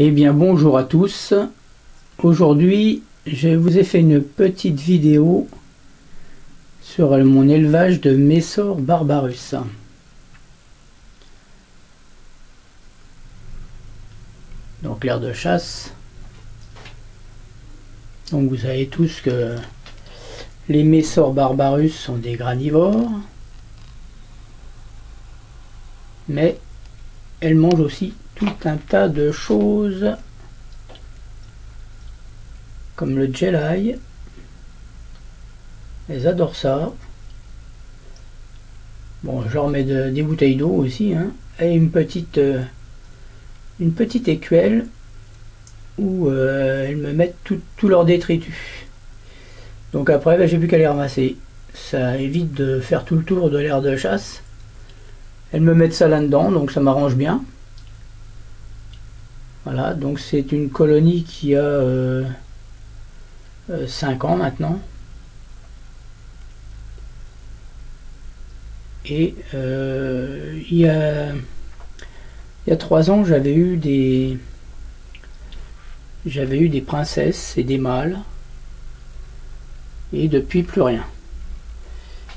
Eh bien bonjour à tous. Aujourd'hui je vous ai fait une petite vidéo sur mon élevage de Messor barbarus. Donc l'aire de chasse. Donc vous savez tous que les Messor barbarus sont des granivores, mais elles mangent aussi tout un tas de choses comme le jelly. Elles adorent ça. Bon, je leur mets des bouteilles d'eau aussi, hein, et une petite écuelle où elles me mettent tout leur détritus. Donc après, ben, j'ai plus qu'à les ramasser. Ça évite de faire tout le tour de l'aire de chasse. Elles me mettent ça là-dedans, donc ça m'arrange bien. Voilà, donc c'est une colonie qui a 5 ans maintenant. Et il y a 3 ans, j'avais eu des princesses et des mâles. Et depuis, plus rien.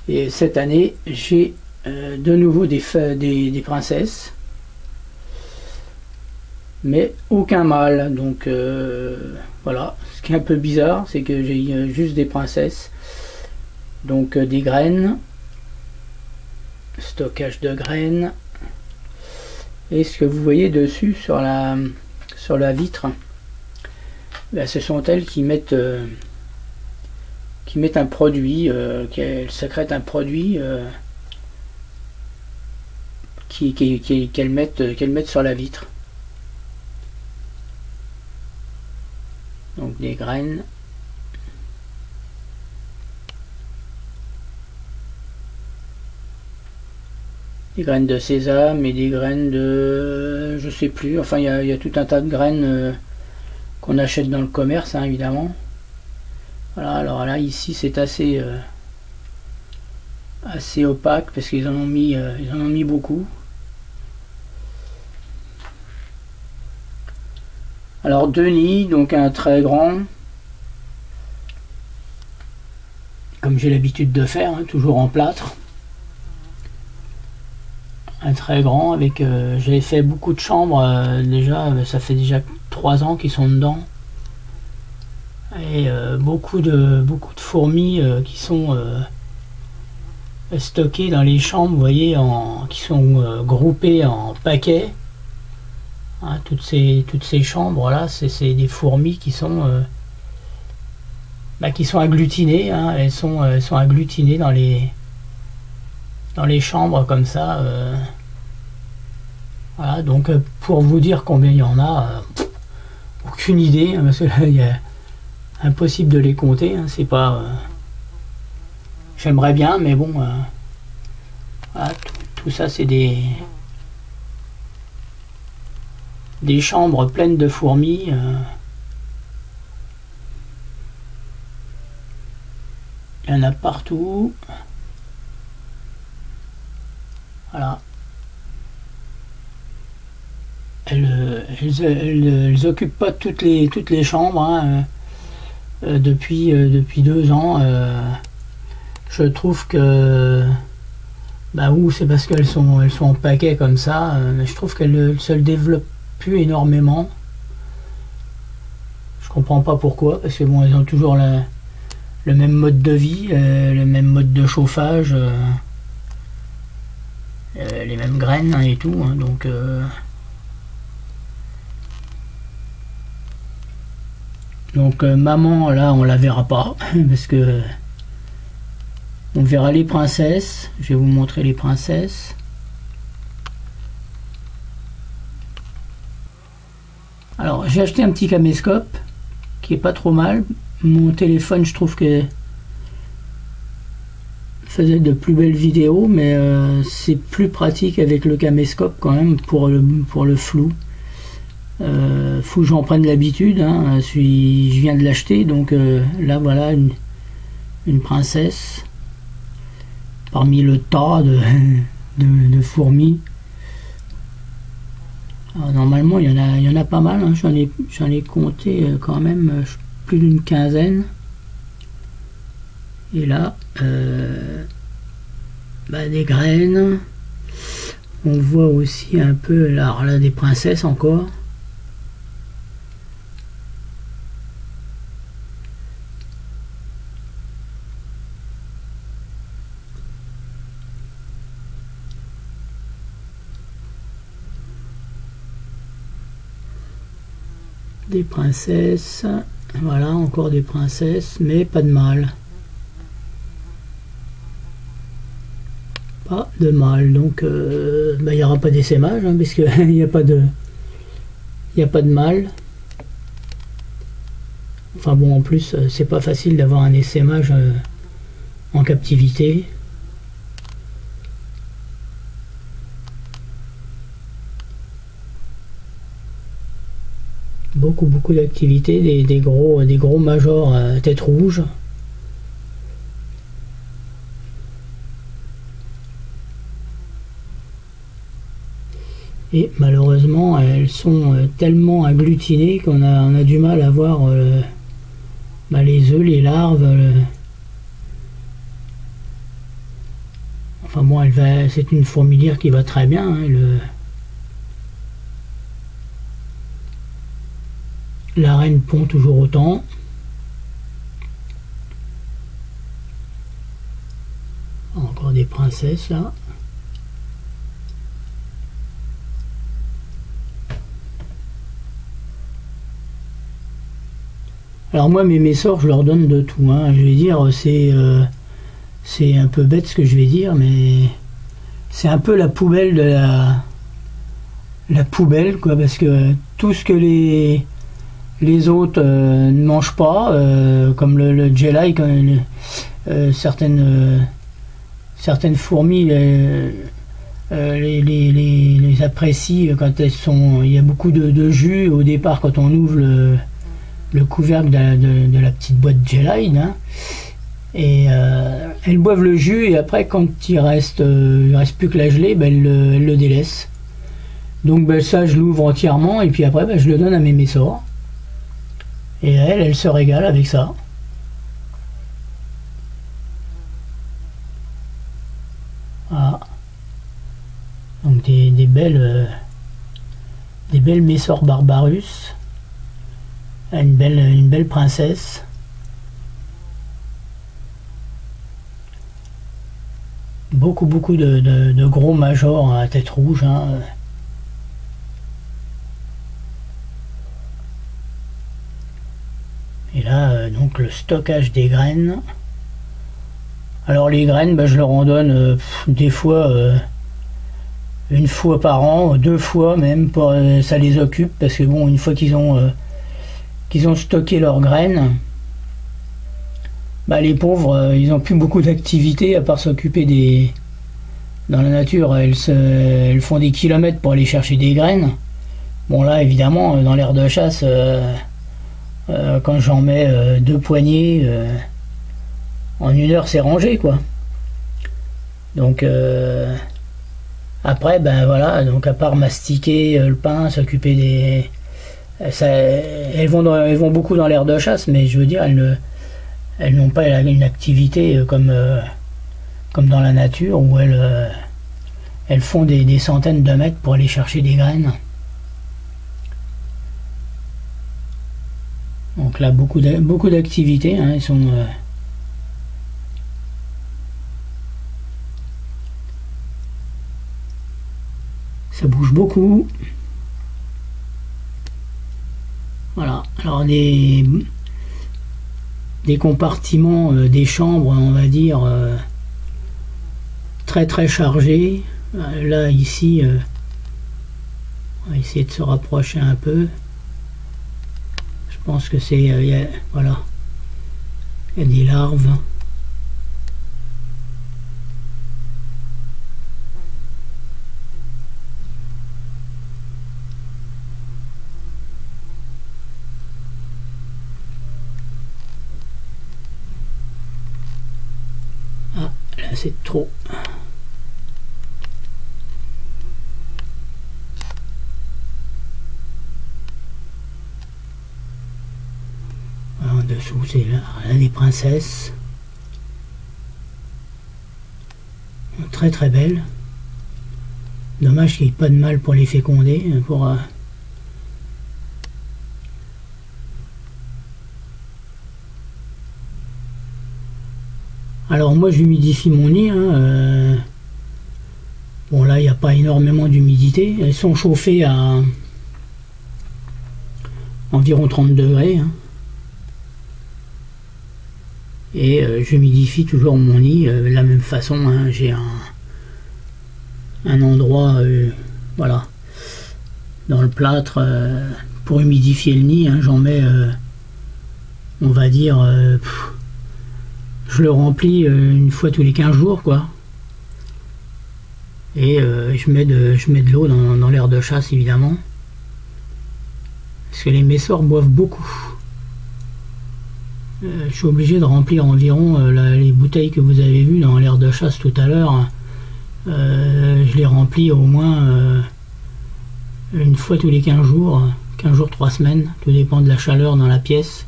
Et cette année, j'ai de nouveau des princesses. Mais aucun mâle, donc voilà. Ce qui est un peu bizarre, c'est que j'ai juste des princesses, donc des graines, stockage de graines, et ce que vous voyez dessus sur la vitre, ben, ce sont elles qui mettent un produit, qu'elles sécrètent un produit qu'elles mettent sur la vitre. Donc des graines. Des graines de sésame et des graines de... je sais plus. Enfin, il y a tout un tas de graines qu'on achète dans le commerce, hein, évidemment. Voilà, alors là, ici, c'est assez opaque parce qu'ils en ont mis beaucoup. Alors 2 nids, donc un très grand, comme j'ai l'habitude de faire, hein, toujours en plâtre. Un très grand avec, j'avais fait beaucoup de chambres déjà, ça fait déjà 3 ans qu'ils sont dedans. Et beaucoup de fourmis qui sont stockées dans les chambres, vous voyez, qui sont groupées en paquets. Hein, toutes ces chambres là, c'est des fourmis qui sont agglutinées, hein, elles sont agglutinées dans les chambres comme ça. Voilà, donc pour vous dire combien il y en a, aucune idée, hein, parce que là il est impossible de les compter, hein, c'est pas... j'aimerais bien, mais bon, voilà, tout ça c'est des chambres pleines de fourmis. Il y en a partout. Voilà. Elles occupent pas toutes les chambres, hein, depuis 2 ans. Je trouve que... bah ou c'est parce qu'elles sont en paquet comme ça, mais je trouve qu'elles se développent plus énormément. Je comprends pas pourquoi, parce que bon, elles ont toujours le même mode de vie, le même mode de chauffage, les mêmes graines, hein, et tout, hein, donc maman là on la verra pas parce que on verra les princesses. Je vais vous montrer les princesses. Alors j'ai acheté un petit caméscope qui est pas trop mal. Mon téléphone, je trouve que faisait de plus belles vidéos, mais c'est plus pratique avec le caméscope quand même pour le flou. Faut que j'en prenne l'habitude, hein. Je viens de l'acheter, donc là voilà une princesse parmi le tas de fourmis. Alors, normalement, il y en a pas mal, hein. J'en ai compté quand même plus d'une quinzaine. Et là, des graines. On voit aussi un peu, alors là, des princesses encore. Des princesses. Voilà, encore des princesses, mais pas de mâle. Pas de mâle, donc il n'y aura pas d'essaimage, hein, puisqu'il n'y a pas de mâle. Enfin bon, en plus, c'est pas facile d'avoir un essaimage en captivité. Beaucoup d'activités, des gros majors à tête rouge. Et malheureusement, elles sont tellement agglutinées qu'on a du mal à voir les œufs, les larves. Enfin bon, c'est une fourmilière qui va très bien, hein, la reine pond toujours autant. Encore des princesses là. Alors moi, mes sorts, je leur donne de tout, hein. Je vais dire, c'est un peu bête ce que je vais dire, mais c'est un peu la poubelle de la poubelle, quoi, parce que tout ce que les autres ne mangent pas, comme le jelly, certaines fourmis les apprécient quand elles sont. Il y a beaucoup de jus au départ quand on ouvre le couvercle de la petite boîte Gelide, hein, et elles boivent le jus, et après quand il reste plus que la gelée, elles le délaissent. Donc ça, je l'ouvre entièrement, et puis après je le donne à mes messors, et elle se régale avec ça. Voilà. Donc des belles messors Barbarus. Une belle princesse. Beaucoup de gros majors à tête rouge, hein. Et là, donc le stockage des graines. Alors les graines, je leur en donne des fois une fois par an, 2 fois même, ça les occupe, parce que bon, une fois qu'ils ont stocké leurs graines, les pauvres, ils n'ont plus beaucoup d'activités à part s'occuper dans la nature. Elles font des kilomètres pour aller chercher des graines. Bon là, évidemment, dans l'aire de chasse, quand j'en mets 2 poignées, en 1 heure, c'est rangé, quoi. Donc après, voilà, donc à part mastiquer le pain, s'occuper des... elles vont beaucoup dans l'aire de chasse, mais je veux dire, elles n'ont pas une activité comme dans la nature, où elles font des centaines de mètres pour aller chercher des graines. Donc là, beaucoup d'activités, hein, ils sont... ça bouge beaucoup. Voilà, alors des compartiments, des chambres, on va dire, très chargés. Là, ici, on va essayer de se rapprocher un peu. Je pense que c'est... voilà, il y a des larves. C'est trop. en dessous, c'est là les princesses. Très très belles. Dommage qu'il n'y ait pas de mâle pour les féconder. Alors moi j'humidifie mon nid. Bon là il n'y a pas énormément d'humidité. Elles sont chauffées à environ 30 degrés. Et j'humidifie toujours mon nid de la même façon. J'ai un endroit voilà, dans le plâtre pour humidifier le nid. J'en mets on va dire je le remplis une fois tous les 15 jours quoi. Et je mets de l'eau dans l'air de chasse évidemment, parce que les messors boivent beaucoup. Je suis obligé de remplir environ les bouteilles que vous avez vues dans l'air de chasse tout à l'heure. Je les remplis au moins une fois tous les 15 jours, 3 semaines, tout dépend de la chaleur dans la pièce.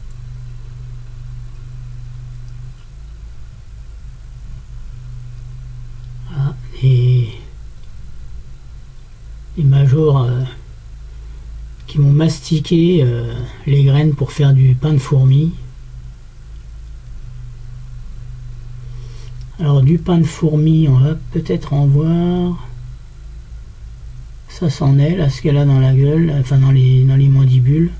Voilà. Et les majors qui m'ont mastiqué les graines pour faire du pain de fourmi. Alors du pain de fourmi, on va peut-être en voir. Ça c'en est, là, ce qu'elle a dans la gueule, enfin dans les mandibules.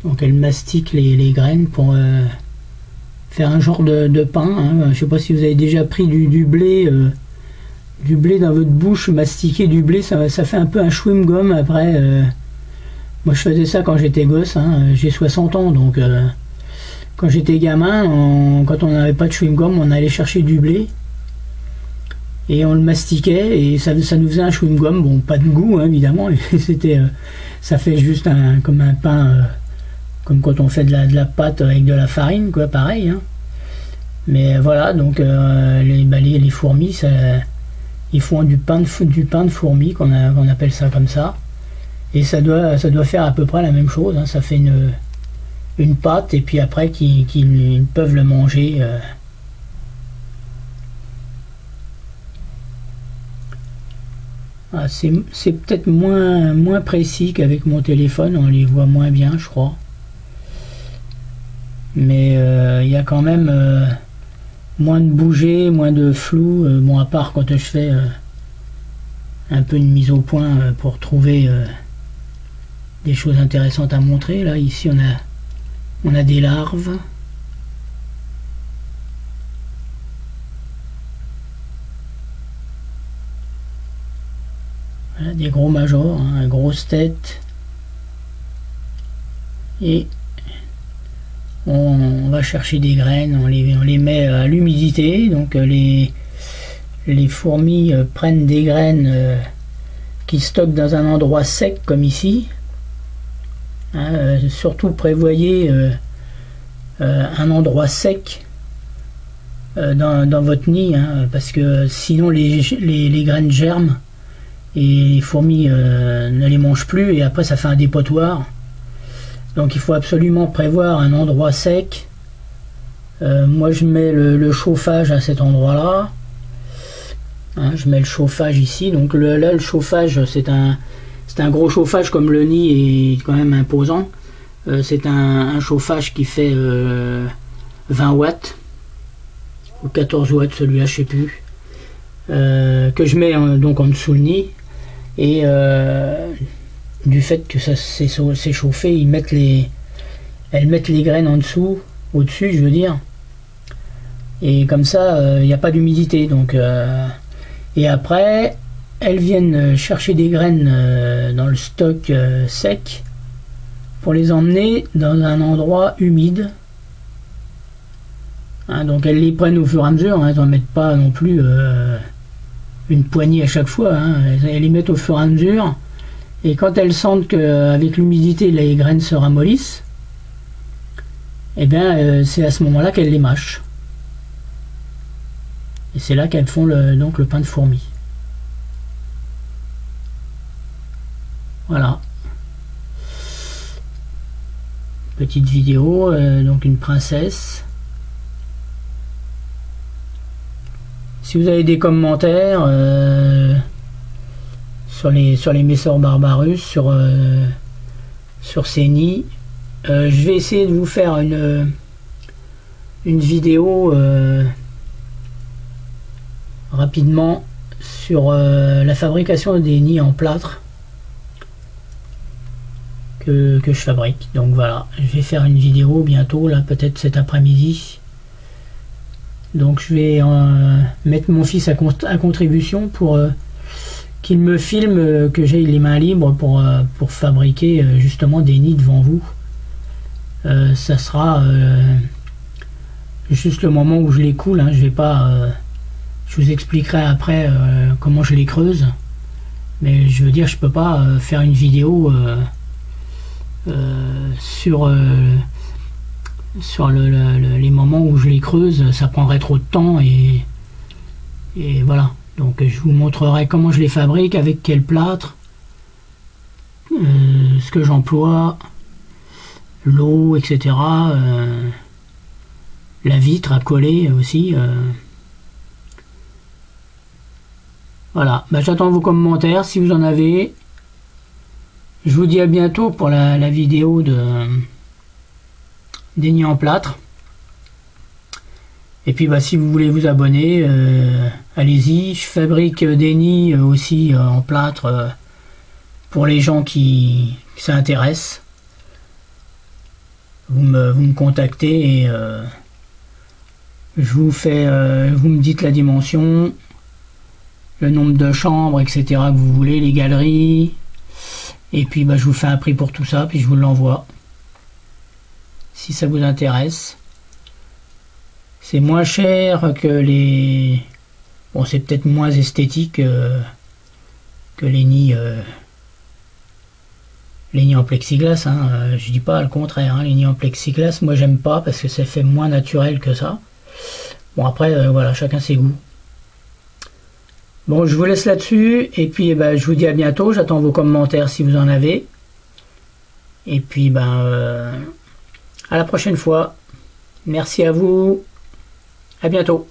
Donc elle mastique les graines pour faire un genre de pain. Je ne sais pas si vous avez déjà pris du blé dans votre bouche, mastiquer du blé, ça fait un peu un chewing-gum après. Moi je faisais ça quand j'étais gosse, j'ai 60 ans, donc quand j'étais gamin, quand on n'avait pas de chewing-gum, on allait chercher du blé et on le mastiquait et ça nous faisait un chewing-gum. Bon, pas de goût évidemment, ça fait juste comme un pain, comme quand on fait de la pâte avec de la farine, quoi, pareil. Mais voilà, donc les fourmis, ils font du pain de fourmi, qu'on appelle ça comme ça, et ça doit faire à peu près la même chose. Ça fait une pâte, et puis après qu'ils peuvent le manger. C'est peut-être moins précis qu'avec mon téléphone, on les voit moins bien, je crois. Mais il y a quand même moins de bouger, moins de flou. Bon, à part quand je fais un peu une mise au point pour trouver des choses intéressantes à montrer. Là, ici, on a des larves. Voilà, des gros majors, grosse tête. Et on va chercher des graines, on les met à l'humidité. Donc les fourmis prennent des graines qu'ils stockent dans un endroit sec comme ici. Surtout prévoyez un endroit sec dans votre nid, parce que sinon les graines germent et les fourmis ne les mangent plus, et après ça fait un dépotoir. Donc il faut absolument prévoir un endroit sec. Moi je mets le chauffage à cet endroit là. Je mets le chauffage ici. Donc là le chauffage, c'est un gros chauffage, comme le nid est quand même imposant. C'est un chauffage qui fait 20 watts ou 14 watts, celui-là je sais plus, que je mets donc en dessous le nid. Et du fait que ça c'est chauffé, elles mettent les graines en dessous, au-dessus je veux dire, et comme ça il n'y a pas d'humidité. Donc et après elles viennent chercher des graines dans le stock sec pour les emmener dans un endroit humide. Donc elles les prennent au fur et à mesure, elles n'en mettent pas non plus une poignée à chaque fois, elles les mettent au fur et à mesure. Et quand elles sentent qu'avec l'humidité les graines se ramollissent, et bien c'est à ce moment-là qu'elles les mâchent. Et c'est là qu'elles font donc le pain de fourmi. Voilà. Petite vidéo, donc une princesse. Si vous avez des commentaires sur les Messor Barbarus, sur ces nids, je vais essayer de vous faire une vidéo rapidement sur la fabrication des nids en plâtre que je fabrique. Donc voilà, je vais faire une vidéo bientôt, là peut-être cet après-midi. Donc je vais mettre mon fils à contribution pour qu'il me filme, que j'ai les mains libres pour fabriquer justement des nids devant vous. Ça sera juste le moment où je les coule, hein. Je vais pas, je vous expliquerai après comment je les creuse, mais je veux dire, je peux pas faire une vidéo sur les moments où je les creuse. Ça prendrait trop de temps et voilà. Donc je vous montrerai comment je les fabrique, avec quel plâtre, ce que j'emploie, l'eau, etc. La vitre à coller aussi. Voilà, bah, j'attends vos commentaires si vous en avez. Je vous dis à bientôt pour la vidéo des nids en plâtre. Et puis bah, si vous voulez vous abonner, allez-y. Je fabrique des nids aussi en plâtre pour les gens qui s'intéressent. Vous me contactez et je vous fais, vous me dites la dimension, le nombre de chambres, etc. que vous voulez, les galeries. Et puis bah, je vous fais un prix pour tout ça, puis je vous l'envoie. Si ça vous intéresse. C'est moins cher que les... Bon, c'est peut-être moins esthétique que les nids en plexiglas. Hein. Je dis pas le contraire. Hein. Les nids en plexiglas, moi j'aime pas parce que ça fait moins naturel que ça. Bon, après, voilà, chacun ses goûts. Bon, je vous laisse là-dessus. Et puis, je vous dis à bientôt. J'attends vos commentaires si vous en avez. Et puis, à la prochaine fois. Merci à vous. À bientôt.